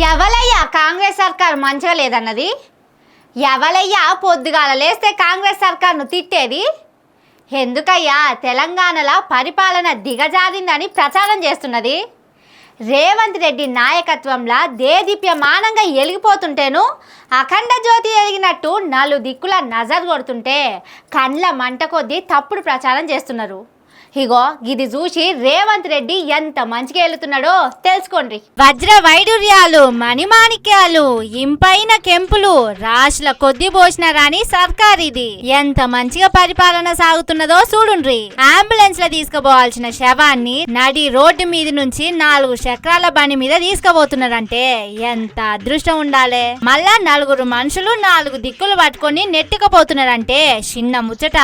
ఎవలయ్యా కాంగ్రెస్ సర్కార్ మంచిగా లేదన్నది? ఎవలయ్యా పొద్దుగాల లేస్తే కాంగ్రెస్ సర్కార్ను తిట్టేది? ఎందుకయ్యా తెలంగాణలో పరిపాలన దిగజారిందని ప్రచారం చేస్తున్నది? రేవంత్ రెడ్డి నాయకత్వంలో దేదీప్యమానంగా ఎలిగిపోతుంటేను అఖండ జ్యోతి ఎలిగినట్టు నలు దిక్కుల నజర్ కొడుతుంటే కండ్ల మంట కొద్దీ తప్పుడు ప్రచారం చేస్తున్నారు. ఇగో ఇది చూసి రేవంత్ రెడ్డి ఎంత మంచిగా వెళ్తున్నాడో తెలుసుకోండి. వజ్ర వైడూర్యాలు, మణిమాణిక్యాలు, ఇంపైన కెంపులు రాశుల కొద్ది పోసినారని సర్కార్ ఇది ఎంత మంచిగా పరిపాలన సాగుతున్నదో చూడుండ్రి. అంబులెన్స్ లో తీసుకుపోవాల్సిన శవాన్ని నడి రోడ్డు మీద నుంచి 4 చక్రాల బండి మీద తీసుకుపోతున్నారంటే ఎంత అదృష్టం ఉండాలి. మళ్ళా 4 మనుషులు 4 దిక్కులు పట్టుకొని నెట్టుకుపోతున్నారంటే చిన్న ముచ్చట.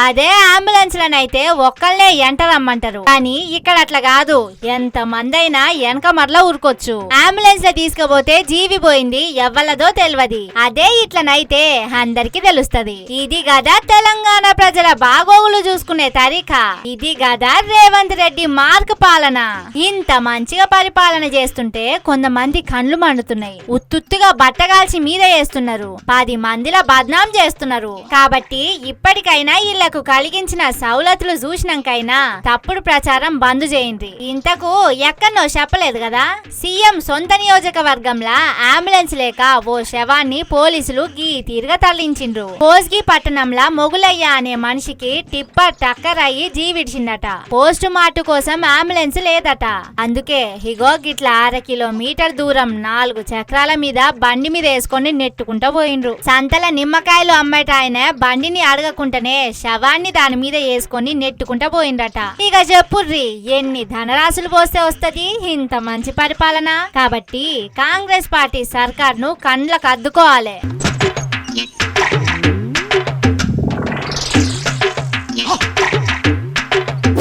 అదే అంబులెన్స్ లనైతే ఒక్కళ్ళే ఎంట రమ్మంటారు, కానీ ఇక్కడ అట్లా కాదు. ఎంత మందైనా వెనక మరలా ఊరుకోవచ్చు. అంబులెన్స్ లో తీసుకుపోతే జీవి పోయింది ఎవ్వలదో తెలియదు. అదే ఇట్లనైతే అందరికి తెలుస్తది. ఇది గదా తెలంగాణ ప్రజల బాగోగులు చూసుకునే తరీకా. ఇది గదా రేవంత్ రెడ్డి మార్క్ పాలన. ఇంత మంచిగా పరిపాలన చేస్తుంటే కొంతమంది కండ్లు మండుతున్నాయి. ఉత్తుత్తుగా బట్టగాల్చి మీద వేస్తున్నారు. 10 మందిలా బద్నాం చేస్తున్నారు. కాబట్టి ఇప్పటికైనా ఇళ్లకు కలిగించిన సౌలతులు చూసినాకైనా తప్పుడు ప్రచారం బంద్ చేయండి. ఇంతకు ఎక్కడో చెప్పలేదు కదా, సీఎం సొంత నియోజకవర్గంలా అంబులెన్స్ లేక ఓ శవాన్ని పోలీసులు గీ తీరుగా తరలించిండ్రు. కోస్గి పట్టణంలా మొగులయ్య అనే మనిషికి టిప్పర్ టక్కర్ అయ్యి జీవిడిచిందట. పోస్ట్ మార్టు కోసం అంబులెన్స్ లేదట. అందుకే ఇగో గిట్ల 1/2 కిలోమీటర్ దూరం 4 చక్రాల మీద బండి మీద వేసుకొని నెట్టుకుంటూ పోయిండ్రు. సంతల నిమ్మకాయలు అమ్మట ఆయన బండిని అడగకుండానే శవాన్ని దాని మీద వేసుకొని నెట్టుకుంటూ పోయిండ్రట. ఇక చెప్పుర్రి, ఎన్ని ధనరాశులు పోస్తే వస్తది ఇంత మంచి పరిపాలన? కాబట్టి కాంగ్రెస్ పార్టీ సర్కార్ ను కండ్లకు అద్దుకోవాలి.